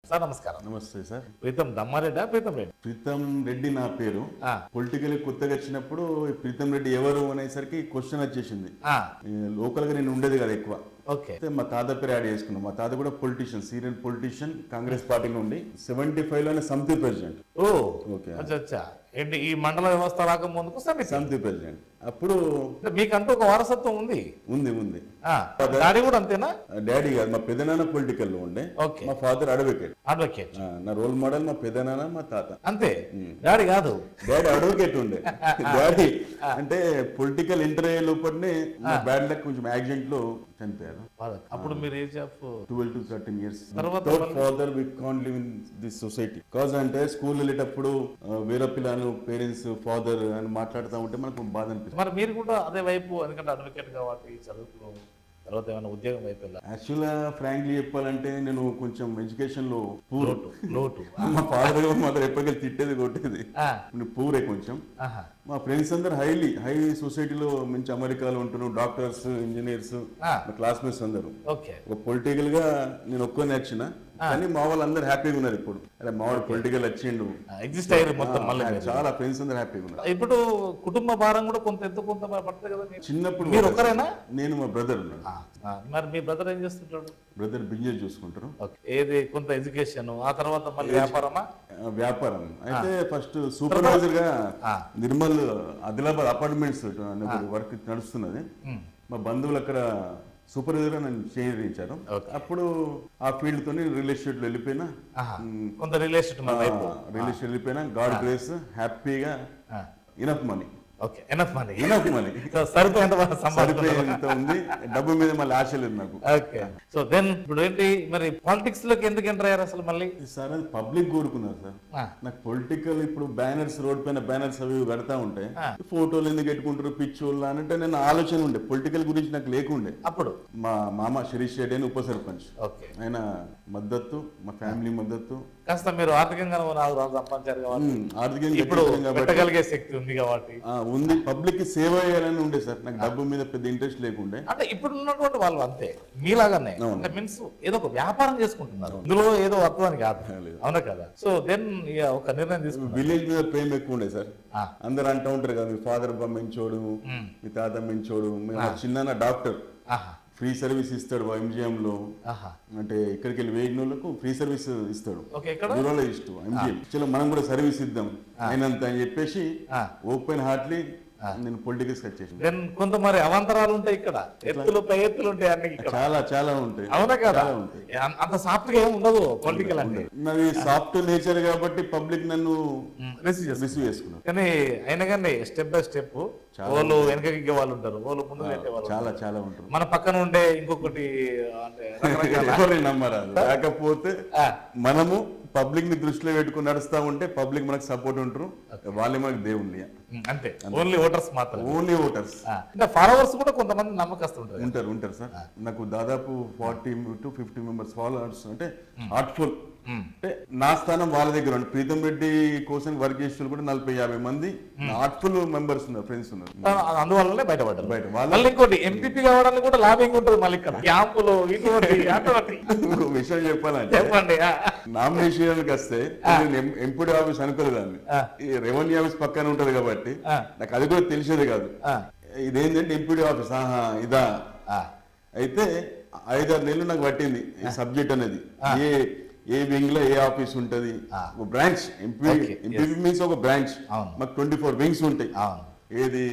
Sir నమస్కారం. నమస్తే sir. Pritam దమ్మారెడ్డా Pritam Reddy? Pritam Reddy నా పేరు. పొలిటికల్ కొత్తగా వచ్చినప్పుడు ప్రీతం రెడ్డి ఎవరు అనేసరికి క్వశ్చన్ వచ్చేసింది. లోకల్ గా నేను ఉండేది కదా ఎక్కువ. మా తాత పేరు యాడ్ చేసుకున్నాం. మా తాత కూడా politician, senior politician, Congress party నుండి 75 లోనే సమితి ప్రెసిడెంట్. ఏంటి ఈ మండల వ్యవస్థ రాకముందుకు సమితి ప్రెసిడెంట్. అప్పుడు మీకంటూ ఒక వారసత్వం ఉంది. ఉంది. డాడీ కూడా అంతేనా? డాడీ కాదు, మా పెదనాన్న పొలిటికల్ లో ఉండే. మా ఫాదర్ అడ్వకేట్. నా రోల్ మోడల్ మా పెదనాన్న, మా తాత. అంతే. డాడీ కాదు, డాడీ అడ్వకేట్ ఉండే. డాడీ అంటే పొలిటికల్ ఇంటర్వ్యూ లోపలనే బ్యాడ్ లక్ కొంచెం యాక్సిడెంట్ లో చనిపోయారు. అప్పుడు మీరు age of 12 to 13 years. Father we can't live in this society. Cause అంటే స్కూల్ వెళ్ళేటప్పుడు వేరే పిల్లలు పేరెంట్స్ ఫాదర్ అని మాట్లాడుతూ ఉంటే మనకు బాధ అనిపిస్తుంది. మరి మీరు కూడా అదే వైపు, ఎందుకంటే అడ్వకేట్ కాబట్టి చదువుకు తర్వాత ఏమైనా ఉద్యోగం వైపు వెళ్ళాలి? యాక్చువల్గా ఫ్రాంక్లీ చెప్పాలంటే నేను కొంచెం ఎడ్యుకేషన్ లో లోటు. మా ఫాదర్ మదర్ ఎప్పటికీ తిట్టేది కొట్టేది. పూరే కొంచెం. మా ఫ్రెండ్స్ అందరు హై సొసైటీలో మంచి అమెరికాలో ఉంటున్నారు, డాక్టర్స్, ఇంజనీర్స్, మా క్లాస్మేట్స్ అందరు. పొలిటికల్ గా నేను ఒక్కనే వచ్చిన, కానీ మా వాళ్ళు అందరు హ్యాపీగా ఉన్నారు. ఇప్పుడు అరే మా వాడు పొలిటికల్ వచ్చిండు, ఎగ్జిస్ట్ అయ్యారు మొత్తం. చాలా ఫ్రెండ్స్ అందరు హ్యాపీగా ఉన్నారు. ఇప్పుడు కుటుంబ భారం కూడా కొంత పడుతుంది కదా. చిన్నప్పుడు మీరు ఒకరేనా? నేను, మా బ్రదర్ ఉన్నాడు. మరి మీ బ్రదర్ ఏం చేస్తుంటాడు? బ్రదర్ బిజినెస్ చూసుకుంటారు. ఏది కొంత ఎడ్యుకేషన్, ఆ తర్వాత మళ్ళీ వ్యాపారమా? వ్యాపారం. అయితే ఫస్ట్ సూపర్వైజర్ గా నిర్మల్ ఆదిలాబాద్ అపార్ట్మెంట్స్ వర్క్ నడుస్తున్నది. మా బంధువులు అక్కడ సూపర్వైజర్ గా నన్ను చేయించారు. అప్పుడు ఆ ఫీల్డ్ తోని రియల్ ఎస్టేట్ లో వెళ్ళిపోయినా, కొంత రియల్ ఎస్టేట్ వెళ్ళిపోయినా. గాడ్ గ్రేస్, హ్యాపీగా ఇనఫ్ మనీ. ఎనఫ్ మనీ సరిపోయేంత ఉంది. డబ్బు మీద మళ్ళీ ఆశ లేదు నాకు. సో దెన్ ఇప్పుడు ఏంటి మరి పాలిటిక్స్ లోకి ఎందుకు ఎంటర్ అయ్యారు అసలు? మళ్ళీ సార్ అది పబ్లిక్ కోరుకున్నారు సార్. నాకు పొలిటికల్ ఇప్పుడు బ్యానర్స్, రోడ్ పైన బ్యానర్స్ అవి కడతా ఉంటాయి, ఫోటోలు ఎందుకు పెట్టుకుంటారు పిచ్చోళ్ళు అంటే నేను ఆలోచన ఉండే. పొలిటికల్ గురించి నాకు లేకుండే. అప్పుడు మా మామ శిరీష్ రెడ్డి అని ఉప సర్పంచ్, ఆయన మద్దతు, మా ఫ్యామిలీ మద్దతు. కాస్త మీరు ఆర్థికంగా సంపాదించారు కాబట్టి, ఆర్థికంగా ఇప్పుడు పెట్టగలిగే శక్తి ఉంది కాబట్టి ఉంది. పబ్లిక్ కి సేవ చేయాలని ఉండే సార్. నాకు డబ్బు మీద పెద్ద ఇంట్రెస్ట్ లేకుండే. అంటే ఇప్పుడు ఉన్నటువంటి వాళ్ళు అంతే మీలాగానే, మీన్స్ ఏదో ఒక వ్యాపారం చేసుకుంటున్నారు, ఇందులో ఏదో అర్థం కాదు. అవునా కదా? సో దెన్ ఒక నిర్ణయం తీసుకున్నారు. విలేజ్ మీద ప్రేమ ఎక్కువ ఉండే సార్. అందరు అంటూ ఉంటారు కదా, మీ ఫాదర్ మంచోడు, మీ తాత మంచోడు. చిన్న డాక్టర్, ఫ్రీ సర్వీస్ ఇస్తాడు ఎంజిఎం లో. అంటే ఇక్కడికి వెళ్ళి వేయినోళ్ళకు ఫ్రీ సర్వీస్ ఇస్తాడు. Neurologist MGM. మనం కూడా సర్వీస్ ఇద్దాం అయినంత అని చెప్పేసి ఓపెన్ హార్ట్లీ నేను పొలిటికల్స్ వచ్చేసి. కొంత మరి అవాంతరాలు ఉంటాయి ఇక్కడ, ఎత్తులు పై ఎత్తులు ఉంటాయి అన్ని, చాలా ఉంటాయి. అవునా కదా? అంత సాఫ్ట్ గా ఏమి ఉండదు పొలిటికల్ అంటే. నాది సాఫ్ట్ నేచర్ కాబట్టి పబ్లిక్ నన్ను రిసీవ్ చేసుకున్నారు. కానీ అయినా కానీ స్టెప్ బై స్టెప్ వాళ్ళు వెనకకి వాళ్ళు ఉంటారు, వాళ్ళు ముందు చాలా ఉంటారు. మన పక్కన ఉండే ఇంకొకటి నమ్మరాదు. లేకపోతే మనము పబ్లిక్ ని దృష్టిలో పెట్టుకుని నడుస్తా ఉంటే పబ్లిక్ మనకు సపోర్ట్ ఉంటారు. వాళ్ళే మనకు దేవుళ్ళు అంతే. ఓన్లీ ఓటర్స్ మాత్రం. Only voters. ఫాలోవర్స్ కూడా కొంతమంది నమ్మకస్తుంటారు. ఉంటారు సార్. నాకు దాదాపు 40 to 50 మెంబర్స్ ఫాలోవర్స్. అంటే హార్ట్ఫుల్. అంటే నా స్థానం వాళ్ళ దగ్గర ఉంది. ప్రీతం రెడ్డి కోసం వర్క్ చేసే కూడా 40-50 మంది హార్ట్ఫుల్ మెంబర్స్ ఉన్నారు, ఫ్రెండ్స్ ఉన్నారు. అందువల్లనే బయట వాళ్ళు ఇంకోటి ఎంపీపీ కావడానికి కూడా లాభింగ్ ఉంటుంది. మళ్ళీ ఇక్కడ క్యాంపులు ఇంకో విషయం చెప్పాలంటే, నామినేషన్ వస్తే ఎంపీడీ ఆఫీస్ అనుకోలేదు దాన్ని, రెవెన్యూ ఆఫీస్ పక్కన ఉంటది కాబట్టి నాకు అది కూడా తెలిసేది కాదు. ఇదేంటంటే ఎంపీడీ ఆఫీస్, ఇదా. అయితే 5-6 నెలలు నాకు పట్టింది ఈ సబ్జెక్ట్ అనేది. ఏ వింగ్ లో ఏ ఆఫీస్ ఉంటది, బ్రాంచ్. ఎంపీ మీన్స్ ఒక బ్రాంచ్. మాకు 24 వింగ్స్ ఉంటాయి. ఏది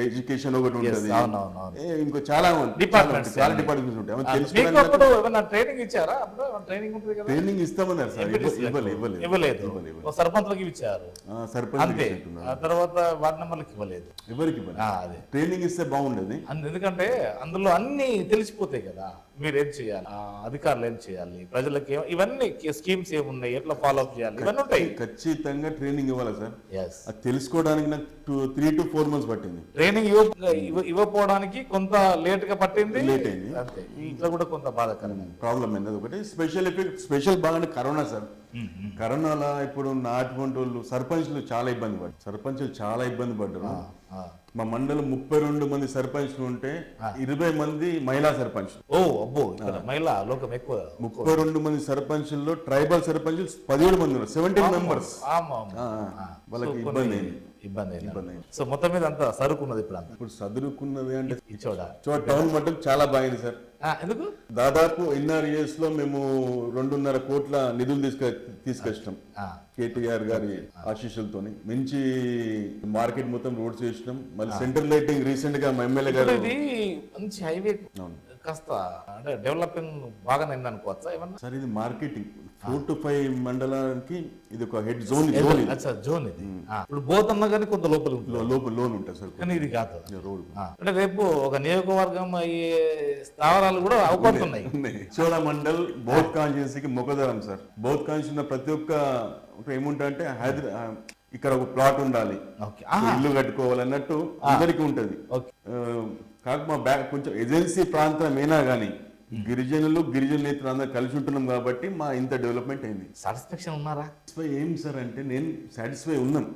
ఎడ్యుకేషన్ ఒకటి ఉంటది, ఇంకో చాలా డిపార్ట్మెంట్స్ ఉంటాయి. ట్రైనింగ్ ఇచ్చారా? ట్రైనింగ్ ఇస్తామన్నారు సార్. ఇవ్వలేదు. సర్పంచ్లకి ఇచ్చారు, సర్పంచ్ తర్వాత వార్డు మెంబర్లకు ఇవ్వలేదు. ఎవరికి ట్రైనింగ్ ఇస్తే బాగుండేది. ఎందుకంటే అందులో అన్ని తెలిసిపోతాయి కదా, మీరు ఏం చేయాలి, అధికారులు ఏం చేయాలి, ప్రజలకి ఇవన్నీ స్కీమ్స్ ఏమున్నాయి, ఎట్లా ఫాలో అప్ చేయాలి, ఇవన్నీ ఉంటాయి. ఖచ్చితంగా ట్రైనింగ్ ఇవ్వాలి సార్. అది తెలుసుకోవడానికి నాకు 3 to 4 months పట్టింది. ట్రైనింగ్ ఇవ్వకపోవడానికి కొంత లేట్ గా పట్టింది. అంతే. ఇట్లా కూడా కొంత బాధాకరమైన ప్రాబ్లం అయింది. ఒకటి స్పెషల్ బాగా కరోనా సార్. కరోనాలో ఇప్పుడు నాటువంటి వాళ్ళు సర్పంచ్లు చాలా ఇబ్బంది పడ్డారు. మా మండలం 32 మంది సర్పంచ్లు ఉంటే 20 మంది మహిళా సర్పంచ్లు. ఓ అబ్బో, మహిళా లోకం ఎక్కువ. 32 మంది సర్పంచుల్లో ట్రైబల్ సర్పంచులు 17 మంది ఉన్నారు, 17 మెంబర్స్. వాళ్ళకి ఇబ్బంది అయింది. సో మొత్తం మీద అంతా సరుకున్నది ఇప్పుడు సదురుకున్నది అంటే చూడ టౌన్ మట్టం చాలా బాగుంది సార్. ఎందుకు దాదాపు NRES లో మేము 2.5 కోట్ల నిధులు తీసుకొచ్చినాం కేటీఆర్ గారి ఆశీస్సులతో. మంచి మార్కెట్ మొత్తం రోడ్స్ వేసినాం. మళ్ళీ సెంట్రల్ లైటింగ్ రీసెంట్ గా మా ఎమ్మెల్యే గారు మంచి హైవే కాస్త అంటే డెవలపింగ్ బాగానే అనుకోవచ్చా ఏమన్నా సార్? ఇది మార్కెటింగ్ 4 to 5 మండలానికి ఇది ఒక హెడ్ జోన్. జోన్ ఇది ఇప్పుడు బోత్ అన్నా కానీ కొంత లోపల లోన్ ఉంటుంది సార్, కానీ ఇది కాదు రోడ్. అంటే రేపు ఒక నియోజకవర్గం అయ్యే స్థావరాలు కూడా అవపడుతున్నాయి. చోళ మండల్ బౌత్ కాన్స్టిట్యున్సీకి ముఖదరం సార్. బౌత్ కాన్స్టిట్యూన్సీ ప్రతి ఒక్క ఏముంటా అంటే ఇక్కడ ఒక ప్లాట్ ఉండాలి, ఇల్లు కట్టుకోవాలన్నట్టు అందరికి ఉంటది. కాక మా కొంచెం ఏజెన్సీ ప్రాంతం అయినా కానీ గిరిజనులు అందరూ కలిసి ఉంటున్నాం కాబట్టి మా ఇంత డెవలప్మెంట్ అయింది. సాటిస్ఫాక్షన్ ఉన్నారా? ఏం సార్ అంటే నేను సాటిస్ఫై ఉన్నాను.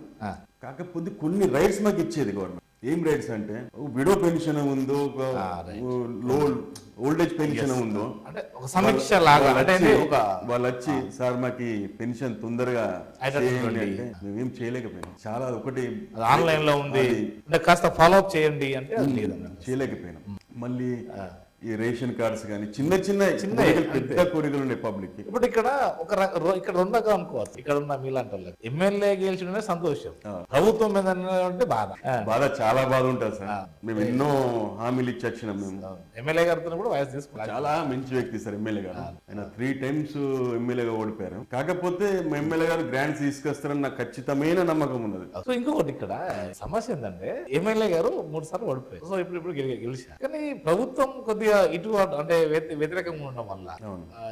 కాకపోతే కొన్ని రైట్స్ మాకు ఇచ్చేది గవర్నమెంట్. ఏం రైట్స్ అంటే విడో పెన్షన్ ఉందో, ఓల్డ్ ఏజ్ పెన్షన్ ఉందో, వాళ్ళు వచ్చి సార్ మాకు పెన్షన్ తొందరగా అంటే మేమేం చేయలేకపోయినాం. చాలా ఒకటి ఆన్లైన్ లో ఉంది, కాస్త ఫాలో అప్ చేయండి అంటే చేయలేకపోయినాం. మళ్ళీ ఈ రేషన్ కార్డ్స్ కానీ చిన్న పెద్ద కోరికలు ఉన్నాయి పబ్లిక్. ఇప్పుడు ఇక్కడ ఇక్కడ రెండగా అనుకోవచ్చు. ఇక్కడ ఉన్న మీలాంటి వాళ్ళకి ఎమ్మెల్యే గెలిచిన సంతోషం, ప్రభుత్వం మీద అంటే బాధ చాలా బాధ ఉంటుంది సార్. మేము ఎన్నో హామీలు ఇచ్చి వచ్చినాం. మేము ఎమ్మెల్యే గారితో కూడా వయసు తీసుకున్నాం. చాలా మంచి వ్యక్తి సార్ ఎమ్మెల్యే గారు. ఆయన 3 times ఎమ్మెల్యేగా ఓడిపోయారు. కాకపోతే మా ఎమ్మెల్యే గారు గ్రాంట్స్ తీసుకొస్తారని నాకు ఖచ్చితమైన నమ్మకం ఉన్నది. సో ఇంకొకటి ఇక్కడ సమస్య ఏంటంటే ఎమ్మెల్యే గారు 3 సార్లు ఓడిపోయారు. సో ఇప్పుడు గెలిచారు. కానీ ప్రభుత్వం కొద్దిగా ఇటు అంటే వ్యతిరేకంగా ఉండడం వల్ల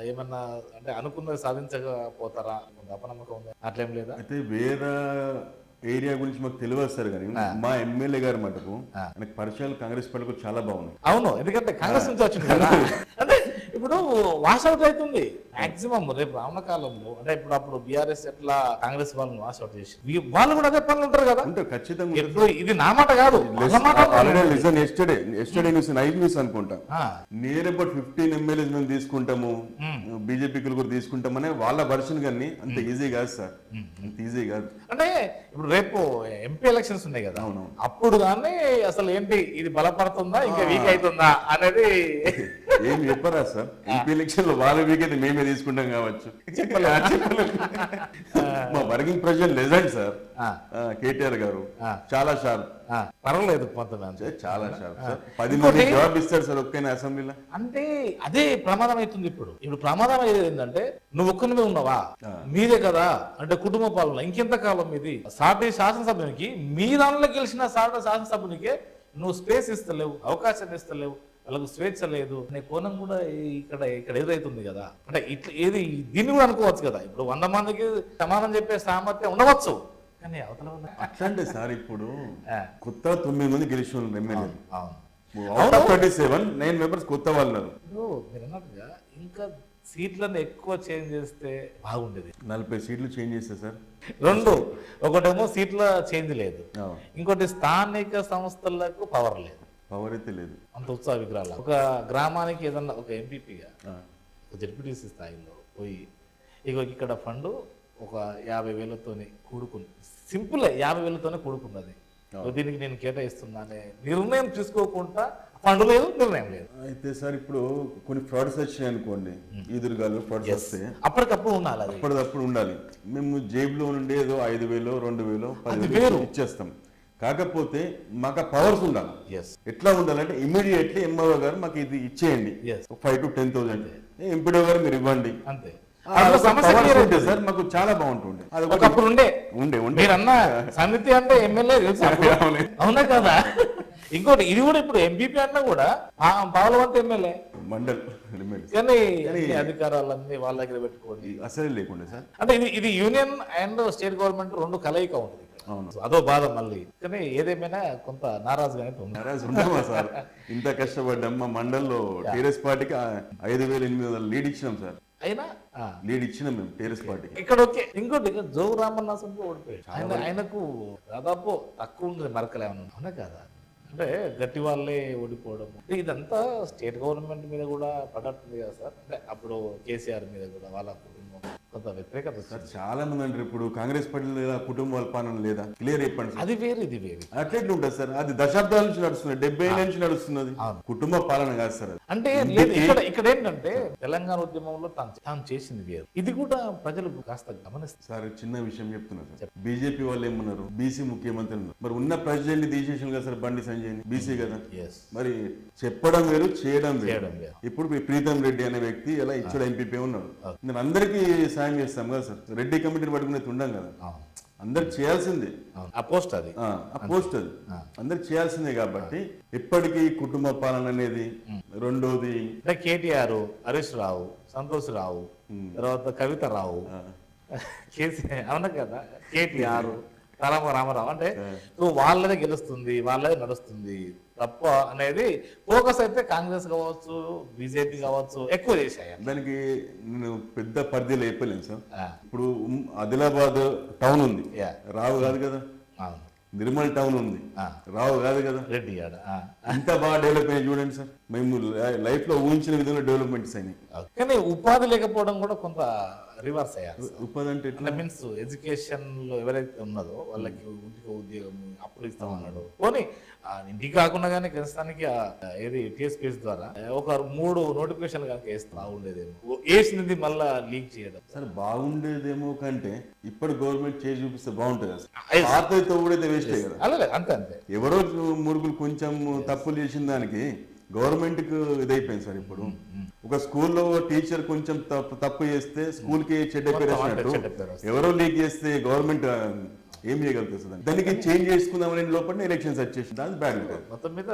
ఏమన్నా అంటే అనుకున్నది సాధించకపోతారా? అపనమ్మకం ఉంది అట్లేం లేదా? అయితే వేరే ఏరియా గురించి మాకు తెలియదు సార్, కానీ మా ఎమ్మెల్యే గారి మటుకు ఆయనకు పరిచయాలు కాంగ్రెస్ పార్టీకి చాలా బాగున్నాయి. అవును, ఎందుకంటే కాంగ్రెస్ నుంచి వచ్చింది కదా. అంటే ఇప్పుడు వాషౌట్ అవుతుంది మాక్సిమం రేపు రావణ కాలంలో. అంటే ఇప్పుడు అప్పుడు బీఆర్ఎస్ ఎట్లా కాంగ్రెస్ వాళ్ళని వాషౌట్ చేసి వాళ్ళు కూడా అదే పనులు ఉంటారు కదా. అంటే ఖచ్చితంగా ఇది నా మాట కాదు, ఎస్టర్డే న్యూస్ నైట్ న్యూస్ అనుకుంటా. నియర్ అబౌట్ 15 ఎమ్మెల్యేస్ మేము తీసుకుంటాము, బీజేపీకి కూడా తీసుకుంటామనే వాళ్ళ వర్షన్ కానీ అంత ఈజీ కాదు సార్, అంత ఈజీ కాదు. అంటే ఇప్పుడు రేపు ఎంపీ ఎలక్షన్స్ ఉన్నాయి కదా, అప్పుడు కానీ అసలు ఏంటి ఇది బలపడుతుందా ఇంకా వీక్ అవుతుందా అనేది ఏం చెప్పరా సార్? ఎంపీ ఎలక్షన్ లో వాళ్ళ వీక్ అయితే మేమే తీసుకుంటాం కావచ్చు. మా working president legend sir KTR గారు, చాలా షార్ప్. పర్వాలేదు, చాలా షార్ప్ సార్. 10 మంది జవాబు ఇస్తారు సార్ ఒక్కైనా అసెంబ్లీలో. అంటే అదే ప్రమాదం అవుతుంది. ఇప్పుడు ప్రమాదం అయ్యేది ఏంటంటే నువ్వు ఒక్కనివే ఉన్నావా, మీదే కదా అంటే కుటుంబ పాలన ఇంకెంత కాలం ఇది. సాటి శాసనసభ్యునికి మీ దానిలో గెలిచిన శాసనసభ్యునికే నువ్వు స్పేస్ ఇస్తలేవు, అవకాశం ఇస్తలేవు, వాళ్ళకు స్వేచ్ఛ లేదు అనే కోణం కూడా ఇక్కడ ఎదురైతుంది కదా. అంటే ఇట్లా ఏది దీన్ని కూడా అనుకోవచ్చు కదా. ఇప్పుడు 100 మందికి సమానం చెప్పే సామర్థ్యం ఉండవచ్చు, కానీ అవతల అట్లాంటి సార్ ఇప్పుడు కొత్త 9 మంది గెలిచి ఉన్నారు ఎమ్మెల్యేలు. 9 మెంబర్స్ కొత్త వాళ్ళు ఉన్నారు. మీరు అన్నట్టుగా ఇంకా సీట్లను ఎక్కువ చేంజ్ చేస్తే బాగుండేది. 40 సీట్లు చేంజ్ చేస్తే సార్. ఒకటేమో సీట్ల చేంజ్ లేదు, ఇంకోటి స్థానిక సంస్థలకు పవర్ లేదు. పవర్ అయితే లేదు, అంత ఉత్సాహ విగ్రహాలు. ఒక గ్రామానికి ఏదన్నా ఒక ఎంపీపీగా జెడ్పీటీసీ స్థాయిలో పోయి ఇక్కడ ఫండ్ ఒక 50,000తోనే కూడుకుంది. సింపుల్ 50,000తోనే కూడుకున్నది. దీనికి నేను కేటాయిస్తున్నా అనే నిర్ణయం తీసుకోకుండా ఫండ్ లేదు, నిర్ణయం లేదు. అయితే సార్ ఇప్పుడు కొన్ని ఫ్రాడ్స్ వచ్చినాయి అనుకోండి, ఈదురుగాలు ఫ్రాడ్స్ వస్తే అప్పటికప్పుడు ఉండాలి, అప్పటికప్పుడు ఉండాలి. మేము జేబులో నుండి ఏదో 5,000, 2,000, 10,000 ఇచ్చేస్తాం. కాకపోతే మాకు పవర్స్ ఉండాలి. ఎట్లా ఉండాలంటే ఇమీడియట్లీ ఎంఆర్ఓ గారు మాకు ఇది ఇచ్చేయండి, 5,000 to 10,000 ఎంపీడో గారు మీరు ఇవ్వండి అంతే. సార్ మాకు చాలా బాగుంటుండే. ఒకప్పుడు ఉండే మీరన్న సమితి అంటే ఎమ్మెల్యే తెలుసు, అవునా కదా. ఇంకోటి ఇది కూడా ఇప్పుడు ఎంపీపీ అన్నా కూడా పావులవంత ఎమ్మెల్యే మండల్, కానీ అధికారాలన్నీ వాళ్ళ దగ్గర పెట్టుకోండి అసలే లేకుండా సార్. అంటే ఇది యూనియన్ అండ్ స్టేట్ గవర్నమెంట్ 2 కలయిక ఉంటుంది. అదో బాధ మళ్ళీ. కానీ ఏదేమైనా కొంత నారాజుగానే ఉన్నామా సార్. ఇంత కష్టపడ్డాం. మా మండల్లో టీఆర్ఎస్ పార్టీకి 5,800 లీడ్ ఇచ్చినాం సార్. అయినా లీడ్ ఇచ్చినాం మేము టీఆర్ఎస్ పార్టీకి. ఇక్కడ ఓకే. ఇంకోటి జోగు రామన్నాథన్ ఓడిపోయాడు. ఆయనకు దాదాపు తక్కువ ఉంటుంది మరకలు ఏమన్నా, అవునా కదా? అంటే గట్టి వాళ్ళే ఓడిపోవడం, ఇదంతా స్టేట్ గవర్నమెంట్ మీద కూడా పడట్లేదు కదా సార్. అంటే అప్పుడు కేసీఆర్ మీద కూడా వాళ్ళ కుటుంబం కొంత వ్యతిరేకత సార్. చాలా మంది అంటారు ఇప్పుడు కాంగ్రెస్ పార్టీ లేదా కుటుంబాల పాలన లేదా, క్లియర్ చెప్పండి సార్. అది వేరు ఇది వేరు. అట్లెట్లు ఉంటుంది సార్, అది దశాబ్దాల నుంచి నడుస్తుంది, 70 ఏళ్ళ నుంచి నడుస్తున్నది, కుటుంబ పాలన కాదు సార్. అంటే ఇక్కడ ఏంటంటే తెలంగాణ ఉద్యమంలో తాను చేసింది వేరు, ఇది కూడా ప్రజలు కాస్త గమనిస్తారు సార్. చిన్న విషయం చెప్తున్నారు సార్, బీజేపీ వాళ్ళు ఏమన్నారు, బీసీ ముఖ్యమంత్రి ఉన్నారు, మరి ఉన్న ప్రెసిడెంట్ తీసేసారు కదా సార్, బండి సంజయ్ బీసీ కదా. మరి చెప్పడం వేరు, చేయడం వేరు. ఇప్పుడు ప్రీతం రెడ్డి అనే వ్యక్తి ఎలా ఇచ్చాడు ఎంపీపీ ఉన్నాడు, నేను అందరికీ సాయం చేస్తాం కదా సార్, రెడ్డి కమిటీని పట్టుకునే ఉండం కదా, అందరికి చేయాల్సిందే ఆ పోస్ట్ అది అందరికి చేయాల్సిందే. కాబట్టి ఇప్పటికీ కుటుంబ పాలన అనేది. రెండోది కేటీఆర్, హరీష్ రావు, సంతోష్ రావు, తర్వాత కవిత రావు, కేసీఆర్, అవునా కదా, కేటీఆర్, రామారావు, అంటే వాళ్ళదే గెలుస్తుంది, వాళ్ళదే నడుస్తుంది తప్ప అనేది ఫోకస్ అయితే కాంగ్రెస్ కావచ్చు, బీజేపీ కావచ్చు ఎక్కువ చేశాయి. దానికి నేను పెద్ద పరిధిలో చెప్పలేను సార్. ఇప్పుడు ఆదిలాబాద్ టౌన్ ఉంది, రావు కాదు కదా. నిర్మల్ టౌన్ ఉంది, రావు కాదు కదా. రెడ్డి ఇంత బాగా డెవలప్ అయ్యి చూడండి సార్, మేము లైఫ్ లో ఊహించిన విధంగా డెవలప్మెంట్స్ అయినాయి. కానీ ఉపాధి లేకపోవడం కూడా కొంత రివర్స్ అయ్యారు. ఉపాధి అంటే మీన్స్ ఎడ్యుకేషన్ లో ఎవరైతే ఉన్నదో వాళ్ళకి ఉద్యోగం అప్పుడు ఇస్తామన్నాడు, పోనీ ఇంటికి కాకుండా కానీ ప్రస్తుతానికి ఏది టీఎస్పీఎస్ ద్వారా ఒక 3 నోటిఫికేషన్ కనుక వేస్తే బాగుండేదేమో, వేసినది మళ్ళా లీక్ చేయడం సార్ బాగుండేదేమో కంటే ఇప్పుడు గవర్నమెంట్ చేసి చూపిస్తే బాగుంటుంది సార్. వేస్ట్ కదా, అంతే అంతే. ఎవరో మురుగులు కొంచెం తప్పులు చేసిన దానికి గవర్నమెంట్ కు ఇదైపోయింది సార్. ఇప్పుడు ఒక స్కూల్లో టీచర్ కొంచెం తప్పు చేస్తే స్కూల్ కి చెడ్డ పేరు వేసినట్టు, ఎవరో లీక్ చేస్తే గవర్నమెంట్ ఏం చేయగలుగుతుంది సార్. దానికి చేంజ్ చేసుకుందామనే లోపల ఎలక్షన్స్ వచ్చేసి దాని బ్యాడ్. మొత్తం మీద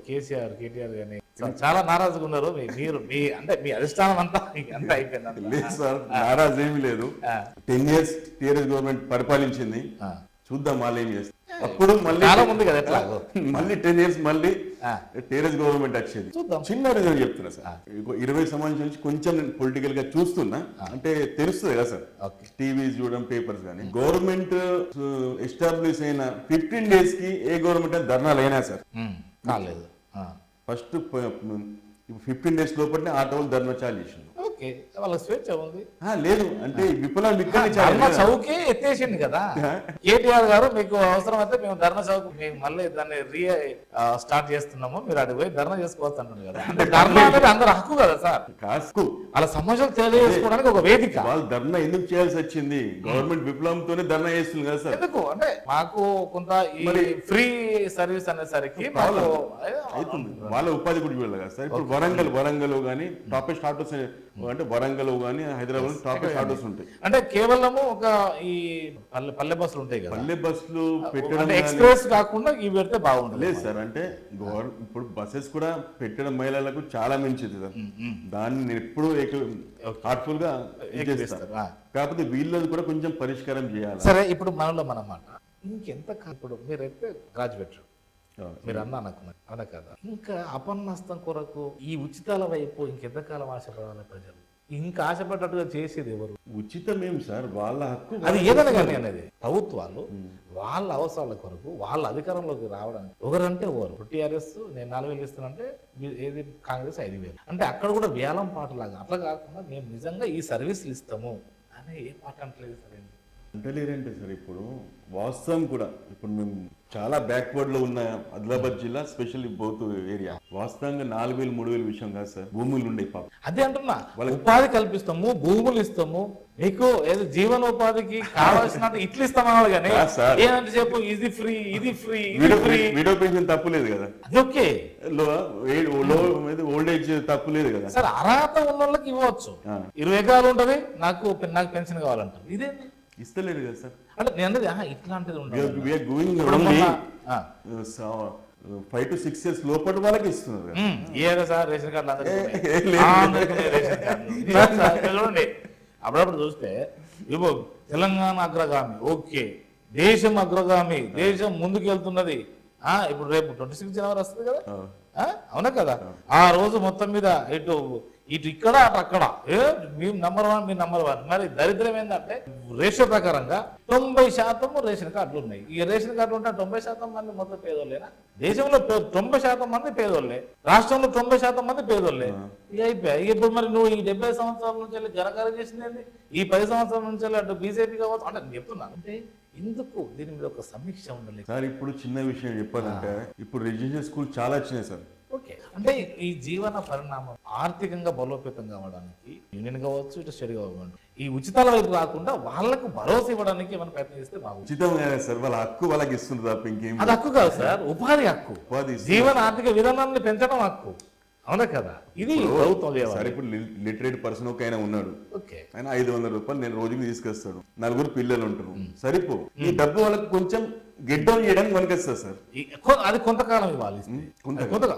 కేసీఆర్, కేటీఆర్ గానీ చాలా నారాజుగా ఉన్నారు. మీరు అంటే మీ అధిష్టానం అంతా అయిపోయింది. లేదు సార్, నారాజు ఏమీ లేదు. 10 years టీఆర్ఎస్ గవర్నమెంట్ పరిపాలించింది, చూద్దాం వాళ్ళు ఏం చేస్తారు. అప్పుడు మళ్ళీ 10 years మళ్ళీ టీఆర్ఎస్ గవర్నమెంట్ వచ్చేది. చిన్న రీజన్ చెప్తున్నా సార్, 20 సంవత్సరాల నుంచి కొంచెం నేను పొలిటికల్ గా చూస్తున్నా, అంటే తెలుస్తుంది కదా సార్, టీవీ చూడడం, పేపర్స్ కానీ. గవర్నమెంట్ ఎస్టాబ్లిష్ అయిన 15 days కి ఏ గవర్నమెంట్ అని ధర్నాలు అయినా సార్ ఫస్ట్ 15 days లోపలనే ఆటోలు ధర్నా చాలు చేసింది. వాళ్ళకి స్వేచ్ఛ ఉంది లేదు అంటే విప్లవం చౌకే ఎత్తేసింది కదా కేటీఆర్ గారు. మీకు అవసరం అయితే మేము ధర్నా చౌక్ మేము మళ్ళీ దాన్ని స్టార్ట్ చేస్తున్నాము, మీరు అడిగి పోయి ధర్నా చేసుకోవచ్చు అంటున్నారు కదా. అంటే ధర్నా అనేది అందరు హక్కు కదా సార్, హక్కు. వాళ్ళ సమస్యలు తెలియజేసుకోవడానికి ఒక వేదిక. వాళ్ళు ధర్నా ఎందుకు చేయాల్సి వచ్చింది? గవర్నమెంట్ విప్లవంతోనే ధర్నా చేస్తుంది కదా సార్. ఎందుకు అంటే మాకు కొంత ఫ్రీ సర్వీస్ అనేసరికి అవుతుంది, వాళ్ళ ఉపాధి కూడా చూడాలి కదా సార్. ఇప్పుడు వరంగల్ కానీ టాపెస్ట్ ఆటోస్ అంటే వరంగల్ కానీ హైదరాబాద్ టాపెస్ట్ ఆటోస్ ఉంటాయి. అంటే కేవలము ఒక ఈ పల్లె బస్సులు ఉంటాయి కదా, పల్లె బస్సులు పెట్టడం ఎక్స్ప్రెస్ కాకుండా ఇవి పెడితే బాగుంటుంది. లేదు సార్, అంటే ఇప్పుడు బస్సెస్ కూడా పెట్టడం మహిళలకు చాలా మంచిది సార్. దాన్ని నేను ఎప్పుడు హార్ట్ఫుల్ గా చేస్తారు. కాకపోతే వీళ్ళది కూడా కొంచెం పరిష్కారం చేయాలి. సరే, ఇప్పుడు మనలో మనమాట ఇంకెంత ఇప్పుడు మీరైతే గ్రాడ్యుయేట్, మీరు అన్నా కదా, ఇంకా అపన్నస్తం కొరకు ఈ ఉచితాల వైపు ఇంకెంతకాలం ఆశపడాలి ప్రజలు? ఇంకా ఆశపడ్డట్టుగా చేసేది ఎవరు? ఉచితం ఏం సార్, వాళ్ళ హక్కు. అది ఏదైనా కానీ అనేది ప్రభుత్వాలు వాళ్ళ అవసరాల కొరకు వాళ్ళ అధికారంలోకి రావడానికి ఒకరంటే ఎవరు? టీఆర్ఎస్ నేను 4,000 ఇస్తానంటే ఏది కాంగ్రెస్ 5,000. అంటే అక్కడ కూడా వేలం పాటలాగా, అట్లా కాకుండా మేము నిజంగా ఈ సర్వీసులు ఇస్తాము అని ఏ పాట అంటలేదు సార్. అంటలేరంటే సార్, ఇప్పుడు వాస్తవం కూడా ఇప్పుడు మేము చాలా బ్యాక్వర్డ్ లో ఉన్న ఆదిలాబాద్ జిల్లా, స్పెషల్లీ బౌత్ ఏరియా, వాస్తవంగా 4,000 3,000 విషయం కాదు సార్, భూములు ఉండే పాపం. అదే అంటున్నా, ఉపాధి కల్పిస్తాము, భూములు ఇస్తాము, మీకు ఏదో జీవనోపాధికి కావాల్సిన ఇట్లు ఇస్తామన్నాడు కానీ ఏదంటే చెప్పు ఇది ఫ్రీ, ఇది ఫ్రీ, విడో పెన్షన్ తప్పు లేదు కదా, అది ఓకే. ఓల్డ్ ఏజ్ తప్పు లేదు కదా సార్. అర్హత ఉన్న వాళ్ళకి ఇవ్వచ్చు, 20 ఎకరాలు ఉంటది, నాకు పెన్షన్ కావాలంటారు, ఇదేంటి ఇస్తలేదు కదా సార్. అంటే నేను అనేది ఇట్లాంటిది 5 to 6 years లోపల వాళ్ళకి ఇస్తున్నారు ఏదో సార్. రేషన్ కార్డు చూడండి, అప్పుడప్పుడు చూస్తే ఇవ్వ తెలంగాణ అగ్రగామి, ఓకే, దేశం అగ్రగామి, దేశం ముందుకు వెళ్తున్నది. ఇప్పుడు రేపు 26 జనవరి వస్తుంది కదా, అవునా కదా, ఆ రోజు మొత్తం మీద ఇటు ఇటు ఇక్కడ అటు అక్కడ మేము నంబర్ 1 మీరు నంబర్ 1. మరి దరిద్రం ఏంటంటే రేషియో ప్రకారంగా 90% రేషన్ కార్డులు ఉన్నాయి. ఈ రేషన్ కార్డులు ఉంటే 90% మంది మొత్తం పేదోళ్ళేనా? దేశంలో 90% మంది పేదోళ్ళే, రాష్ట్రంలో 90% మంది పేదోళ్ళే. ఇక అయిపోయాయి. ఇప్పుడు మరి నువ్వు ఈ 70 సంవత్సరాల నుంచి వెళ్ళి ఘనకారం చేసింది, ఈ 10 సంవత్సరాల నుంచి వెళ్ళి అటు బీజేపీ కావచ్చు అంటే నేను చెప్తున్నాను. అంటే ఎందుకు దీని మీద ఒక సమీక్ష ఉండలేదు సార్? ఇప్పుడు చిన్న విషయం చెప్పాలంటే ఇప్పుడు రెసిడెన్షియల్ స్కూల్ చాలా వచ్చినాయి సార్. ఓకే, అంటే ఈ జీవన పరిణామం ఆర్థికంగా బలోపేతం కావడానికి యూనియన్ కావచ్చు, ఇటు స్టేట్ గవర్నమెంట్ ఈ ఉచితాల వైపు కాకుండా వాళ్ళకు భరోసా ఇవ్వడానికి ఏమైనా ప్రయత్నం చేస్తే బాగుంది. ఉచితం కాదు సార్, వాళ్ళ హక్కు వాళ్ళకి ఇస్తుంది తప్ప ఇంకేం. అది హక్కు కాదు సార్, ఉపాధి హక్కు, జీవన ఆర్థిక విధానాన్ని పెంచడం హక్కు. అవునా కదా? ఇది ప్రభుత్వం సార్. ఇప్పుడు లిటరేట్ పర్సన్ ఒక ఆయన ఉన్నాడు, ఆయన 500 రూపాయలు నేను రోజుకి తీసుకొస్తాడు, 4 పిల్లలు ఉంటారు, సరిపో ఈ డబ్బు వాళ్ళకి కొంచెం గెట్ డౌన్ చేయడానికి పనికొస్తుంది సార్. అది కొంతకాలం ఇవ్వాలి,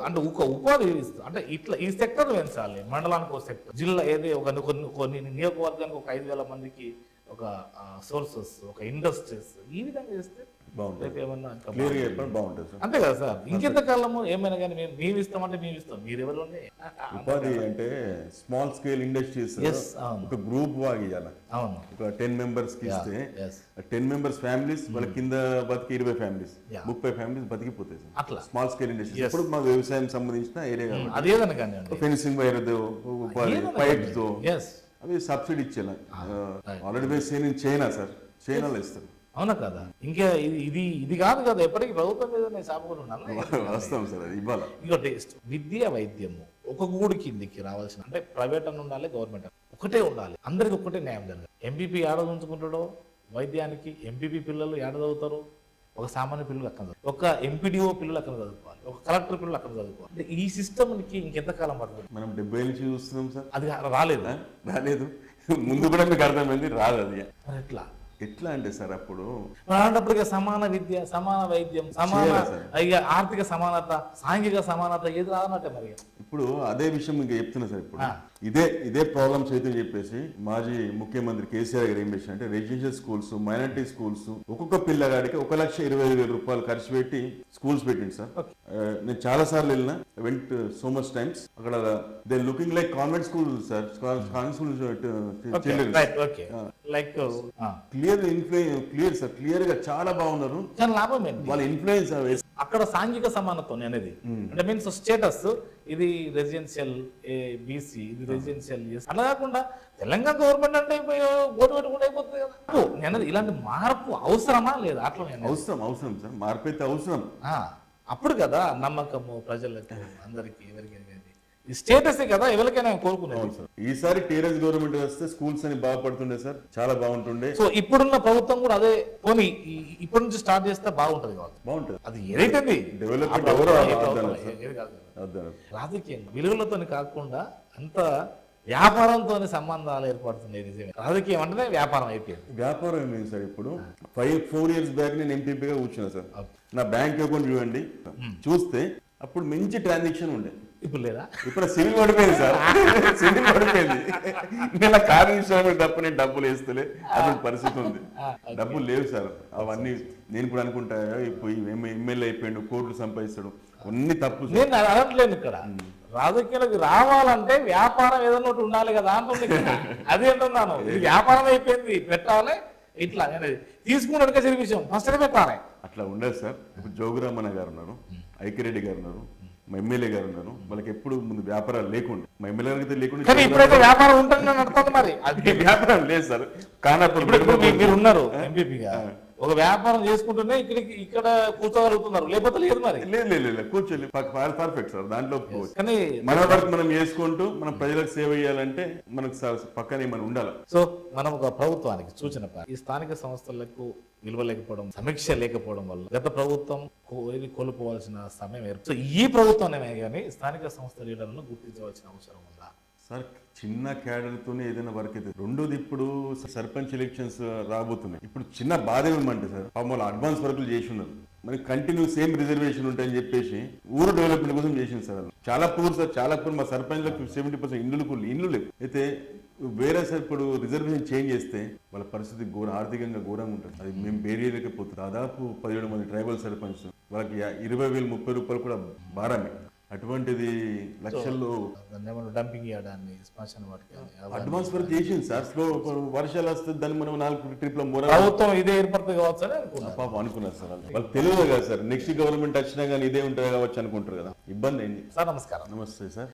అంటే ఉపాధి అంటే ఇట్లా ఈ సెక్టర్ పెంచాలి. మండలానికి ఒక సెక్టర్, జిల్లా ఏది ఒక కొన్ని నియోజకవర్గానికి ఒక 5,000 మందికి ఒక సోర్సెస్, ఒక ఇండస్ట్రీస్, ఈ విధంగా చేస్తే అంతే కదా సార్. ఇంకెంత కాలము ఏమైనా కానీ మేము ఇస్తామంటే మేము ఇస్తాం, మీరు ఎవరు ఉపాధి అంటే స్మాల్ స్కేల్ ఇండస్ట్రీస్ ఒక గ్రూప్ వాగ్ ఇవ్వాలి. ఒక 10 మెంబర్స్ కి ఇస్తే 10 మెంబర్స్ ఫ్యామిలీస్ వాళ్ళ కింద బతికి 20 ఫ్యామిలీస్ 30 ఫ్యామిలీస్ బతికిపోతాయి సార్. అట్లా స్మాల్ స్కేల్ ఇండస్ట్రీస్. ఇప్పుడు మా వ్యవసాయం సంబంధించిన ఏరియా అదేదన్నా కానీ ఫెన్సింగ్ వైర్ పైప్స్ తో అవి సబ్సిడీ ఇచ్చేలా ఆల్రెడీ బేస్ చైనా సార్, చైనాలో ఇస్తారు. అవునా కదా? ఇంకా ఇది కాదు కదా, ఎప్పటికీ ప్రభుత్వం మీద నేను సాపకుండా ఉన్నాను. ఇంకోటి విద్య వైద్యము ఒక గూడు కిందికి రావాల్సిన, అంటే ప్రైవేట్ అని ఉండాలి, గవర్నమెంట్ ఒకటే ఉండాలి, అందరికి ఒకటే న్యాయం జరగాలి. ఎంపీపీ ఏడ ఉంచుకుంటాడో వైద్యానికి, ఎంపీపీ పిల్లలు ఏడ చదువుతారు, ఒక సామాన్య పిల్లలు అక్కడ చదువు, ఒక ఎంపీడీఓ పిల్లలు అక్కడ చదువుకోవాలి, ఒక కలెక్టర్ పిల్లలు అక్కడ చదువుకోవాలి. అంటే ఈ సిస్టమ్కి ఇంకెంతకాలం పడుతుంది? మనం 70 నుంచి చూస్తున్నాం సార్. అది రాలేదు ముందు కూడా మీకు అర్థమైంది, రాదు. అది ఎట్లా ఎట్లా అంటే సార్ అప్పుడు అలాంటప్పటికే సమాన విద్య, సమాన వైద్యం, సమాన ఆర్థిక సమానత, సాంఘిక సమానత ఏది రాదన్నట్టే. మరి ఇప్పుడు అదే విషయం ఇంకా చెప్తున్నా సార్. ఇప్పుడు ఇదే ప్రాబ్లమ్స్ అయితే చెప్పేసి మాజీ ముఖ్యమంత్రి కేసీఆర్ గారు ఏం చేశారు అంటే రెసిడెన్షియల్ స్కూల్స్, మైనారిటీ స్కూల్స్ ఒక్కొక్క పిల్లగాడికి 1,20,000 రూపాయలు ఖర్చు పెట్టి స్కూల్స్ పెట్టింది సార్. నేను చాలా సార్లు వెళ్ళిన, వెంట్ సో మచ్ టైమ్స్. అక్కడ they looking like convent school sir, convent school children. Clear sir, clear గా చాలా బాగున్నారు. లాభం వాళ్ళ ఇన్ఫ్లుయెన్స్ అక్కడ సాంఘిక సమానత్వం అనేది, అంటే మీన్స్ స్టేటస్, ఇది రెసిడెన్షియల్ బీసీ, ఇది రెసిడెన్షియల్ అలా కాకుండా తెలంగాణ గవర్నమెంట్ అంటే ఓటు పెట్టుకుంటే అయిపోతుంది కదా. నేను ఇలాంటి మార్పు అవసరమా లేదా? అట్లా అవసరం సార్, మార్పు అయితే అవసరం. అప్పుడు కదా నమ్మకము ప్రజలకు, అందరికి, ఎవరికైనా ఈ స్టేటస్ కదా ఎవరికైనా కోరుకునేది. ఈసారి టీఆర్ఎస్ గవర్నమెంట్ వస్తే స్కూల్స్ అని బాగుపడుతుండే సార్, చాలా బాగుంటుండే. సో ఇప్పుడున్న ప్రభుత్వం కూడా అదే పోనీ ఇప్పటి నుంచి స్టార్ట్ చేస్తే బాగుంటది కావచ్చు. బాగుంటది, అది ఏదైతే డెవలప్మెంట్ రాజకీయం విలువలతో కాకుండా అంత వ్యాపారంతో సంబంధాలు ఏర్పడుతున్నాయి. నిజమే, రాజకీయం అంటేనే వ్యాపారం అయిపోయింది. వ్యాపారం ఏమైంది సార్? ఇప్పుడు 4 years బ్యాక్ నేను ఎంపీపీగా కూర్చున్నా సార్. నా బ్యాంక్ అకౌంట్ చూడండి, చూస్తే అప్పుడు మంచి ట్రాన్సాక్షన్ ఉండే. ఇప్పుడు లేదా? ఇప్పుడు సివిల్ పడిపోయింది సార్, సివిల్ పడిపోయింది. నేను కారు విషయంలో తప్ప నేను డబ్బులు వేస్తలే, అప్పుడు పరిస్థితి ఉంది. డబ్బులు లేవు సార్. అవన్నీ నేను ఇప్పుడు అనుకుంటా, ఇప్పుడు ఎమ్మెల్యే అయిపోయాడు, కోట్లు సంపాదిస్తాడు, అన్ని తప్పు. నేను అనట్లేదు, ఇక్కడ రాజకీయాలకు రావాలంటే వ్యాపారం ఏదైనా ఒకటి ఉండాలి కదా అంటుంది. అదేంటున్నాను, ఇది వ్యాపారం అయిపోయింది, పెట్టాలి ఇట్లా తీసుకున్నట్టుగా జరిగే విషయం ఫస్ట్ పెట్టాలి. అట్లా ఉండదు సార్. ఇప్పుడు జోగురామన్న గారు ఉన్నారు, ఐకిరెడ్డి గారు ఉన్నారు, మా ఎమ్మెల్యే గారు ఉన్నారు. వాళ్ళకి ఎప్పుడు ముందు వ్యాపారాలు లేకుండా, మా ఎమ్మెల్యే గారికి లేకుండా ఇప్పుడైతే వ్యాపారం ఉంటుంది నడుతుంది. మరి అది వ్యాపారం లేదు సార్. కానప్పుడు మీరు ఉన్నారు ఎంపీపీగా, ఒక వ్యాపారం చేసుకుంటూనే ఇక్కడ కూర్చోగలుగుతున్నారు, లేకపోతే లేదు. మరి లేదు కూర్చోలే, పర్ఫెక్ట్ సార్. దాంట్లో కానీ మన వరకు మనం చేసుకుంటూ మనం ప్రజలకు సేవ చేయాలంటే మనకు పక్కనే మనం ఉండాలి. సో మనం ఒక ప్రభుత్వానికి సూచన, ఈ స్థానిక సంస్థలకు విలువ లేకపోవడం, సమీక్ష లేకపోవడం వల్ల గత ప్రభుత్వం కోల్పోవాల్సిన సమయం ఏర్పడు. ఈ ప్రభుత్వమే కానీ స్థానిక సంస్థ లీడర్లను గుర్తించవలసిన అవసరం ఉందా సార్? చిన్న క్యాడర్తోనే ఏదైనా వర్క్ అయితే. రెండోది, ఇప్పుడు సర్పంచ్ ఎలక్షన్స్ రాబోతున్నాయి. ఇప్పుడు చిన్న బాధ ఏమంటే సార్, పాపం అడ్వాన్స్ వర్క్లు చేసి ఉన్నారు, మనకి కంటిన్యూ సేమ్ రిజర్వేషన్ ఉంటాయని చెప్పేసి ఊరు డెవలప్మెంట్ కోసం చేసింది సార్. చాలా పూర్ సార్, చాలా పూర్. మా సర్పంచ్లకు 70% ఇండ్లు లేవు. అయితే వేరే సార్ ఇప్పుడు రిజర్వేషన్ చేంజ్ చేస్తే వాళ్ళ పరిస్థితి ఆర్థికంగా ఘోరంగా ఉంటుంది. అది మేము బేరియలేకపోతుంది. దాదాపు 17 మంది ట్రైబల్ సర్పంచ్, వాళ్ళకి 20,000 30 రూపాయలు కూడా భారమే. అటువంటిది లక్షల్లో దాన్ని ఏమన్నా డంపింగ్ చేయడాన్ని శ్మశాన వాటికి అడ్వాన్స్ వర్క్ చేసింది సార్. స్లో వర్షాలు వస్తే దాన్ని మనం 4 ట్రిప్ల ప్రభుత్వం ఇదే ఏర్పడుతుంది కావచ్చు అని అనుకున్నాను. పాపం అనుకున్నారు సార్. వాళ్ళు తెలియదు కదా సార్, నెక్స్ట్ గవర్నమెంట్ వచ్చినా కానీ ఇదే ఉంటుంది కావచ్చు అనుకుంటారు కదా. ఇబ్బంది అయింది సార్. నమస్కారం. నమస్తే సార్.